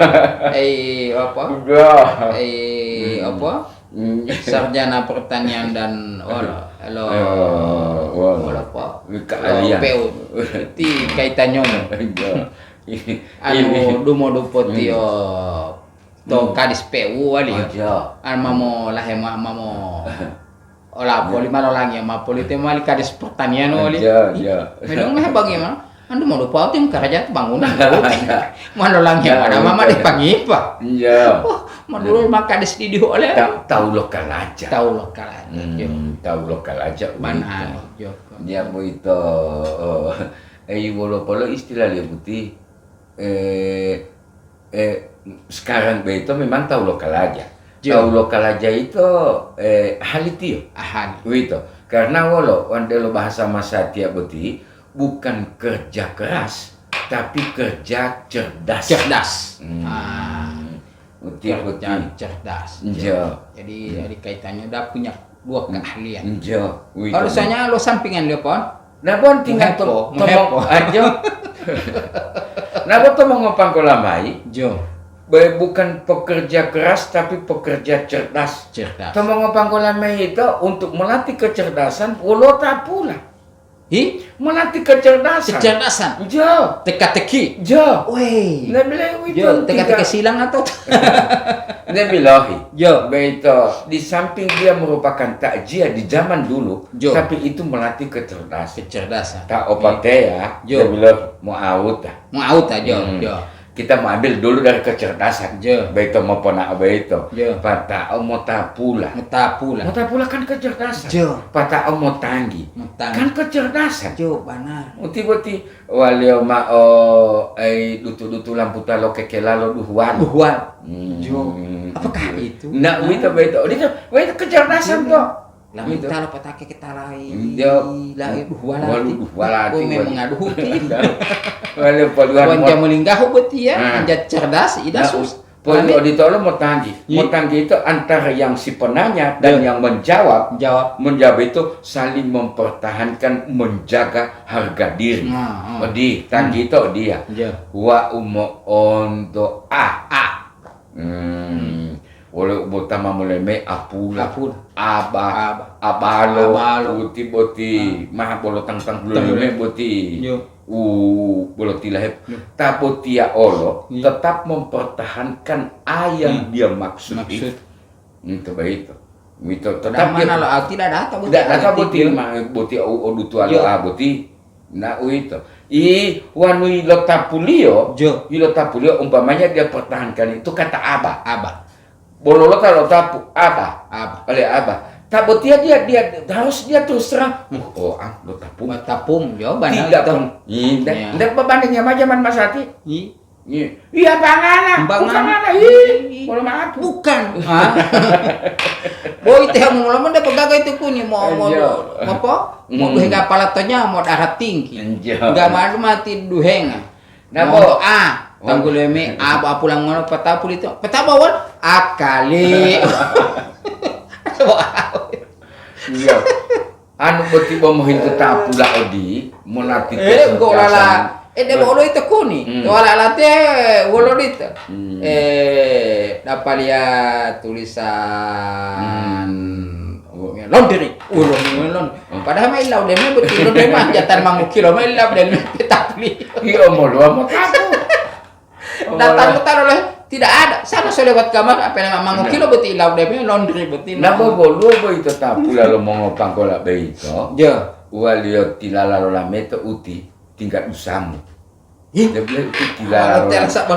Sarjana pertanian dan ti kaitannya dumo dupotio to kadis PU wali mamo poli malolang ya poli temali kadis pertanian wali medong bagaimana anu mau lupa tim kerja bangunan malolang ya mana mama dipangipa Maduro maka di studio oleh tahu lokal aja. Tahu lokal aja. Mana? Dia mau itu wolo istilah dia putih. Sekarang itu memang tahu lokal aja. Tahu lokal aja itu hal itu. Itu. Karena wolo bahasa masa tiap putih bukan kerja keras tapi kerja cerdas. Kerja cerdas. Jadi kaitannya udah punya dua keahlian. Harusnya lo sampingan dia pon. Nah pon tinggal tomong aja. Nah pon tomong ngopang kolamai. Bukan pekerja keras tapi pekerja cerdas. Tomong ngopang kolamai itu untuk melatih kecerdasan ulo tak pula. Melatih kecerdasan. Teka-teki. Weh. Teka-teki silang atau? Nabilahi. Beito. Di samping dia merupakan takjiah di zaman dulu, tapi itu melatih kecerdasan. Tak opate ya. Nabilah mau out kita mau ambil dulu dari kecerdasan. Beito mau ponak beito. Patao mau tapula. Motapula kan kecerdasan. Patao mau tanggi. Kan kecerdasan. Benar. Uti walio ma dutu lampu talo kekelalo duhuan. Apakah itu? Nah, beito. Itu kecerdasan toh. Lalu kita patake kita lain. Walati mengadu huti. Walau paduan Wanja melinggah beti ya, menjadi cerdas, idasus. Kalau ditolong mau tanggi itu antara yang si penanya dan yang menjawab itu saling mempertahankan, menjaga harga diri. Di tanggi itu dia. Wa umo ondo oleh botama mulai apula abalo boti mah bolo tang leme boti bolo tilahep tapi dia olo tetap mempertahankan yang dia maksud itu baik itu tetap mana lo tidak data boti odutu ala boti na itu wanui lotapulio umpamanya dia pertahankan itu kata abah bololo kalau tapu oleh abah takut dia harus dia terus terang tapum jawaban tidak pun tidak berbandingnya zaman Mas Hati Iya bangana. Bangana. Ih, kalau maaf. Bukan. Boy teh mau lama dah pegagai itu kuni mau apa? Mau duhenga palatonya mau darah tinggi. Enggak malu mati duhenga. Nabo tangguleme apa pulang ngono peta pul itu. Peta bawon akali. Iya. Anu beti bomohin tetap pula odi monati go lala de bolo itu kuni to ala te wolo itu dapat lihat tulisan laundry ulon padahal mai laundry me betul laundry mah jatan mangu kilo mai lab dan tetap li iyo molo mo kapo datang oleh tidak ada sana saya lewat kamar apa nama mangu kilo betul laundry betul nabo bolo bo itu tapula lo mongo pangkola be itu ya walio tilala lo lameto uti tingkat usamu.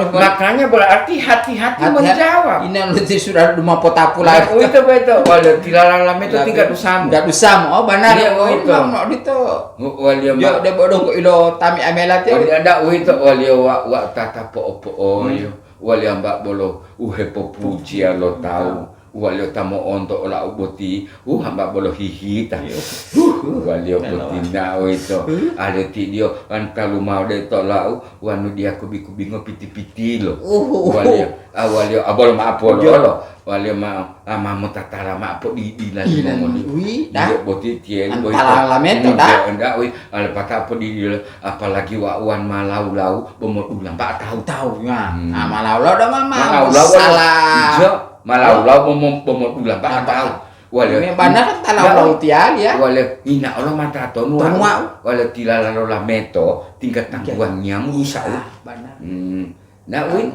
Makanya berarti hati-hati menjawab. Ini nanti sudah rumah potapula. Itu betul. Walio tilala lameto tingkat usamu. Tingkat usamu. Oh benar. Itu. Itu. Walio mak. Dia bodoh ke ilo tami amelat ya. Ada itu walio wa tata po yo. Walio mbak bolo uhepo puji lo tahu. Walio tamo onto ola uboti hamba bolo hihita walio botina itu ada ti dio kan kalau mau de to lau wanu dia kubi ngopiti-piti lo walio abol ma apolo lo walio ma mamo tatara ma apo di lagi ngomong dah boti tie boy alameto dah ndak wi ale pata apo di apalagi wan malau bomot ulang pak tahu ya malau dah mama salah malau bomot ulang pak tahu wala benar kan talau tial ya wala ina Allah mata tonu wala tilala la meto tingkat tangguannya musa benar nah wi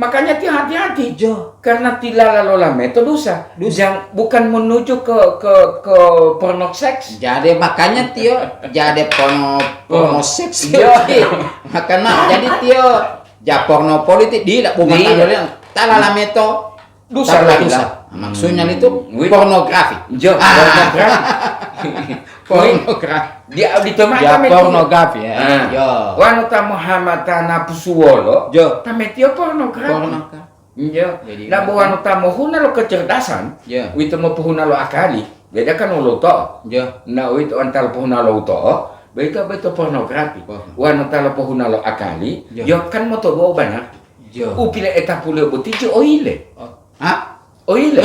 makanya hati-hati karena tilala la meto dosa bukan menuju ke porno seks jadi makanya tio jadi porno seks makanya jadi tio ja porno politik di bukan talala meto dosa. Maksudnya itu pornografi. Pornografi. Dia ditemaka pornografi ya. Yo. Wanita Muhammad tanah Pusuwolo. Yo. Tametio pornografi. Yo. Nah wanita mohuna lo kecerdasan. Itu mau pohuna lo akali. Beda kan lo to. Yo. Nah itu antar pohuna lo to. Beda pornografi. Wanita lo pohuna lo akali. Yo kan mau to banyak. Upile etapule botiji oile. Oile.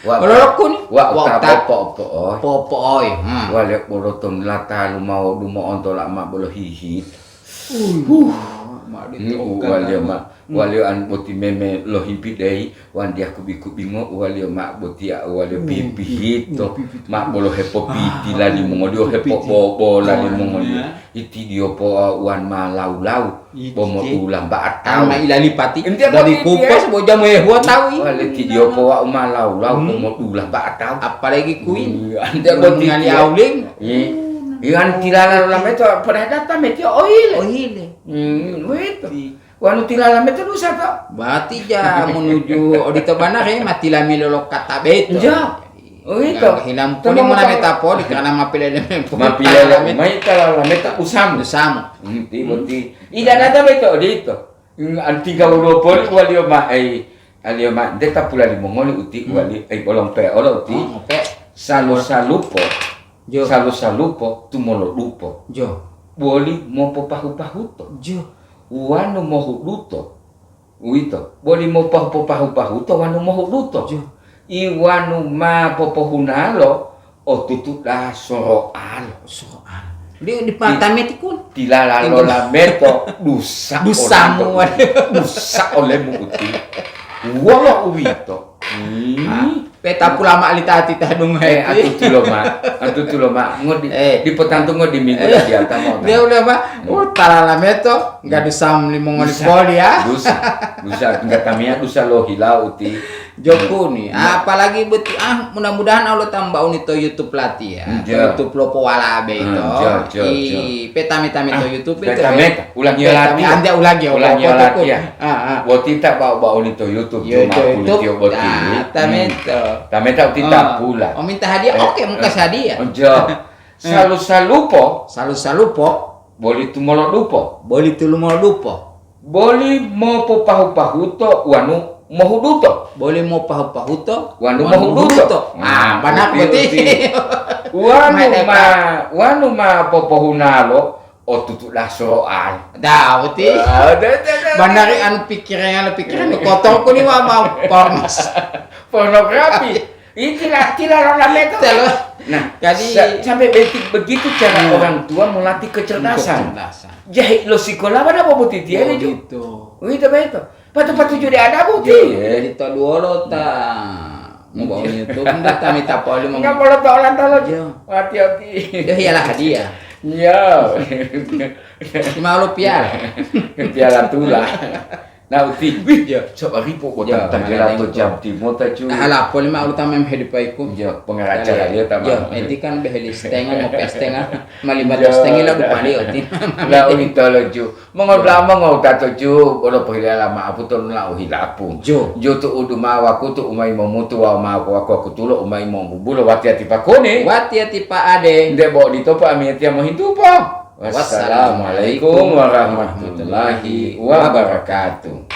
Olorok kun. Wa popo. Popo oi. Wale boroton lata lumau onto lak mak bolo hihit. Wale an boti meme lo himpi dei wan dia kubi ngo wale mak boti wale pipi hito mak bolo hepo piti lali mongodio hepo bobo lali mongodio iti dio po wan malau bomo ulang ba atau ma ilali pati dari kupas boja mo ehwa tawi wale ti dio po malau bomo ulang ba atau apalagi kuin ande boti ngali auling ian tilala lama itu pernah datang metio oile wait wanu tilala metu dosa to. Berarti ja menuju odito banar ya mati lami lolok kata beto. Ja. Oh itu. Hilam puni mona meta po di kana mapilele mai tilala meta usam. Ti. Ida data beto dito. Anti gaulo pol walio ma alio ma deta pula di mongoli uti wali bolong pe olo uti. Salupo. Jo. Salupo tumolo lupo. Jo. Boli mo pahu to. Jo. Wanu mohu luto, uito. Boli mo pahu to wanu mohu luto. Iwanu ma popohunalo o tutulah soroal. Dia di patamet ikun. Tilala lola meto dusa oleh muti. Wala uito. Peta pula mak litati tadung atu tulo mak ngodi di petantu ngodi minggu di atamo dia udah mak talala meto enggak dusam limong poli ya dusa tingkat tamia dusa lo hilau uti Joko nih apalagi beti mudah-mudahan Allah tambah unito YouTube latih ya YouTube lo powala be itu peta meta YouTube itu ulangi latih anda ulangi ya boti tak bawa unito YouTube cuma unito boti tameta utita pula. Oh minta hadiah, oke muka hadiah. Salu salupo. Boli tu molo dupo. Boli tulu mau lupa. Boli mo po pahu-pahuto wanu mohuduto. Boli mau pahu-pahuto. Wanu mohuduto. Benar berarti. Wanu ma popohunalo o tutula soal. Dah berarti. Benar anu pikiran kotor ko ni mau pornos. Pornografi. Ini tidak lama itu. Nah, jadi sampai begitu cara orang tua melatih kecerdasan. Jahit lo sekolah pada apa buti dia ni gitu. Itu. Patu jadi ada buti. Jadi to duolo ta. Mau bawa YouTube ndak kami tapoli mau. Enggak boleh tahu talo. Hati-hati. Dia ialah hadiah. Ya. 5 rupiah. Piala tula. Nah, uti. Sok ribu kota tanggelato jam timur taju. Nah, ala poli ma uta mem hedipaiku. Ya, pengacara dia tambah. Ya, nanti kan beheli setengah mau setengah. Malima setengah lah bupali oti. Lah unta loju. Mongol lama ngau tato ju, olo pohila lama apu ton la uhilapu. Jo tu udu mawaku tu umai momutu wa aku tulo umai momubulo wati-ati pakone. Wati-ati pa ade. Ndek bawa ditopa amiati mo hindu po. Wassalamualaikum warahmatullahi wabarakatuh.